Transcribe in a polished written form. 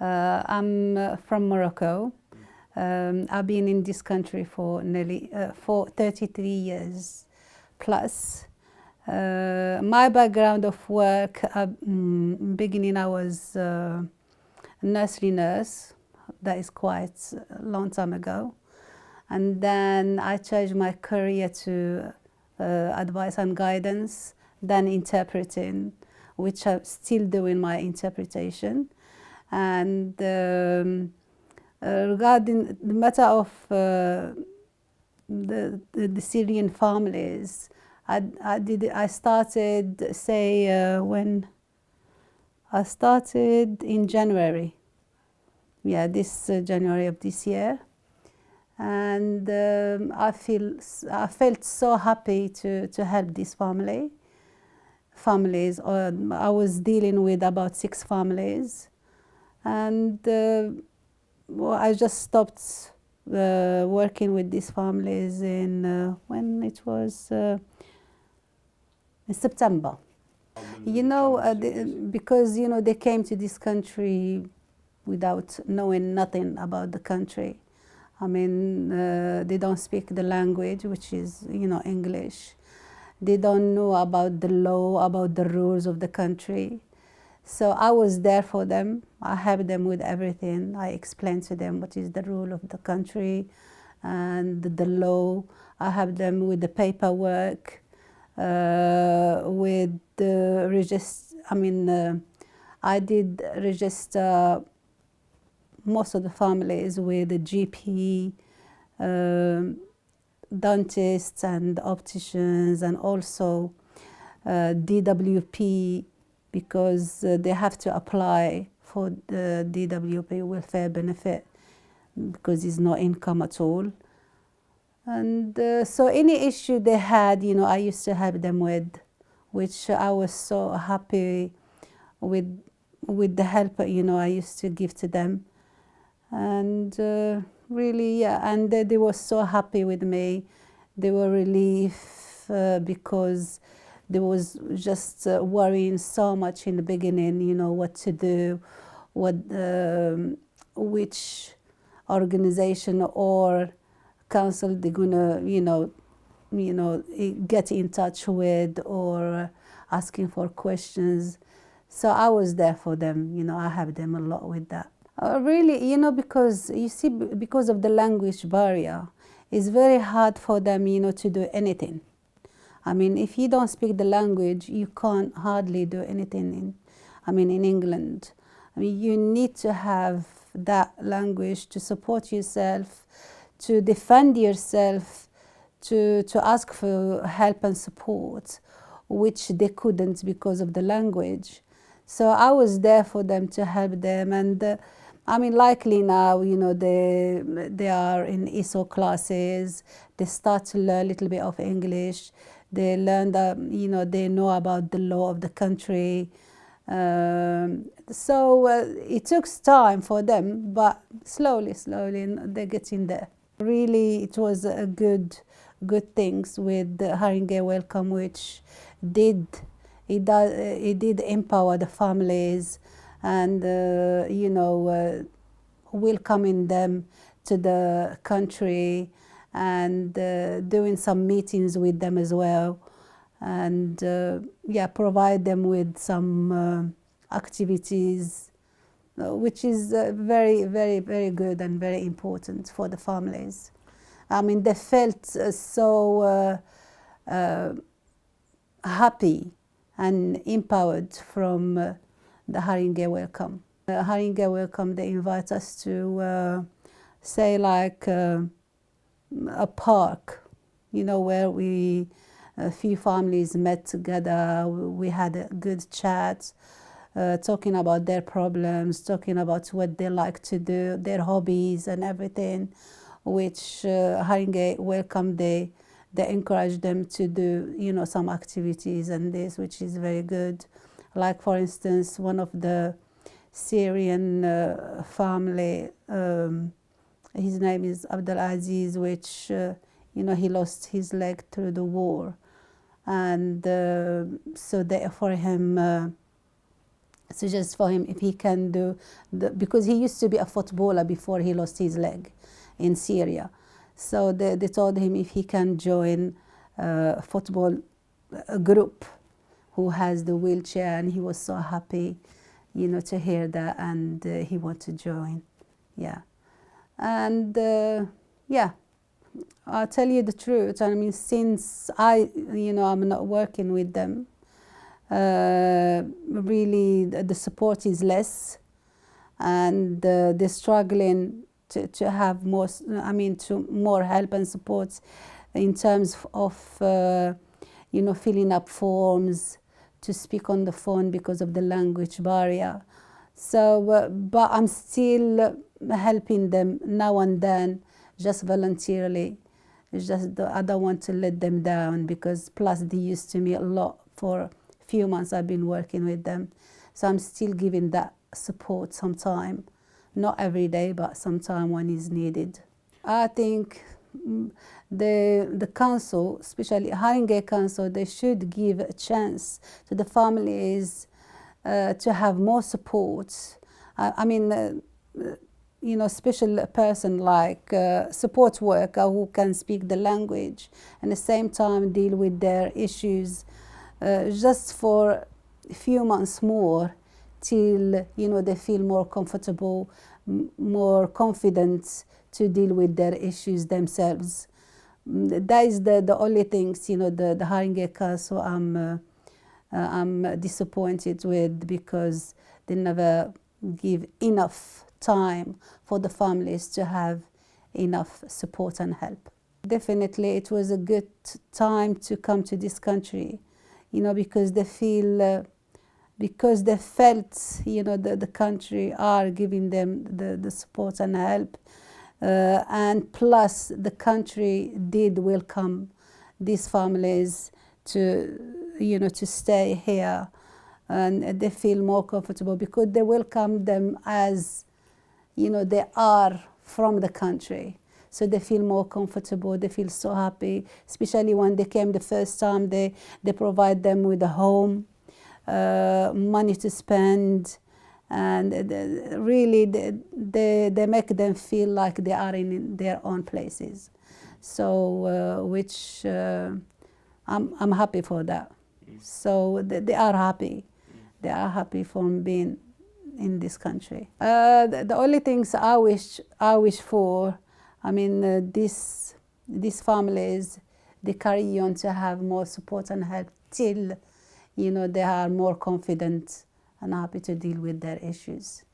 I'm from Morocco. I've been in this country for nearly for 33 years plus. My background of work, beginning I was a nursery nurse. That is quite a long time ago. And then I changed my career to advice and guidance, then interpreting, which I'm still doing my interpretation. And regarding the matter of the Syrian families, I started, say, when I started in January. Yeah, this January of this year. And I felt so happy to help this families. I was dealing with about 6 families, and well, I just stopped working with these families in when it was in September. You know, because they came to this country without knowing nothing about the country. I mean, they don't speak the language, which is, English. They don't know about the law, about the rules of the country. So I was there for them. I helped them with everything. I explained to them what is the rule of the country and the law. I helped them with the paperwork, with the register. I did register most of the families with the GP, dentists and opticians, and also DWP, because they have to apply for the DWP welfare benefit because it's no income at all. And so any issue they had, I used to help them with, which I was so happy with the help, I used to give to them. And really, yeah, and they were so happy with me. They were relieved because they was just worrying so much in the beginning, what to do, which organization or council they're gonna, get in touch with, or asking for questions. So I was there for them, I helped them a lot with that. Really, because you see, because of the language barrier, it's very hard for them, to do anything. I mean, if you don't speak the language, you can't hardly do anything in England. I mean, you need to have that language to support yourself, to defend yourself, to ask for help and support, which they couldn't because of the language. So I was there for them to help them, and likely now, they are in ESOL classes. They start to learn a little bit of English. They learn that, they know about the law of the country. So it took time for them, but slowly, they're getting there. Really, it was a good things with the Haringey Welcome, which it did empower the families, and welcoming them to the country, and doing some meetings with them as well, and provide them with some activities, which is very, very, very good and very important for the families. I mean, they felt so happy and empowered from the Haringey Welcome. Haringey Welcome, they invite us to say like a park, where a few families met together. We had a good chat, talking about their problems, talking about what they like to do, their hobbies and everything, which Haringey Welcome, they encourage them to do, some activities and this, which is very good. Like, for instance, one of the Syrian family, his name is Abdelaziz, which, he lost his leg through the war. And so they offer him suggest for him if he can do, because he used to be a footballer before he lost his leg in Syria. So they told him if he can join a football group who has the wheelchair, and he was so happy, you know, to hear that, and he wanted to join. Yeah. And yeah, I'll tell you the truth. I mean, since I'm not working with them, really the support is less, and they're struggling to have more, to more help and support in terms of, filling up forms, to speak on the phone because of the language barrier. So, but I'm still helping them now and then, just voluntarily. It's just I don't want to let them down, because plus they used to me a lot. For a few months I've been working with them, so I'm still giving that support sometime, not every day, but sometime when it's needed. I think the council, especially Haringey Council, they should give a chance to the families to have more support. Special person like support worker who can speak the language and at the same time deal with their issues, just for a few months more, till they feel more comfortable, more confident to deal with their issues themselves. That is the only things the Haringey Council I'm disappointed with, because they never give enough time for the families to have enough support and help. Definitely it was a good time to come to this country, because they feel, because they felt, the country are giving them the support and help, and plus the country did welcome these families to stay here, and they feel more comfortable because they welcome them as they are from the country. So they feel more comfortable, they feel so happy, especially when they came the first time. They provide them with a home, money to spend, and really they make them feel like they are in their own places. So which I'm happy for that. So they are happy. They are happy from being in this country. The only things I wish for, these families, they carry on to have more support and help till they are more confident and happy to deal with their issues.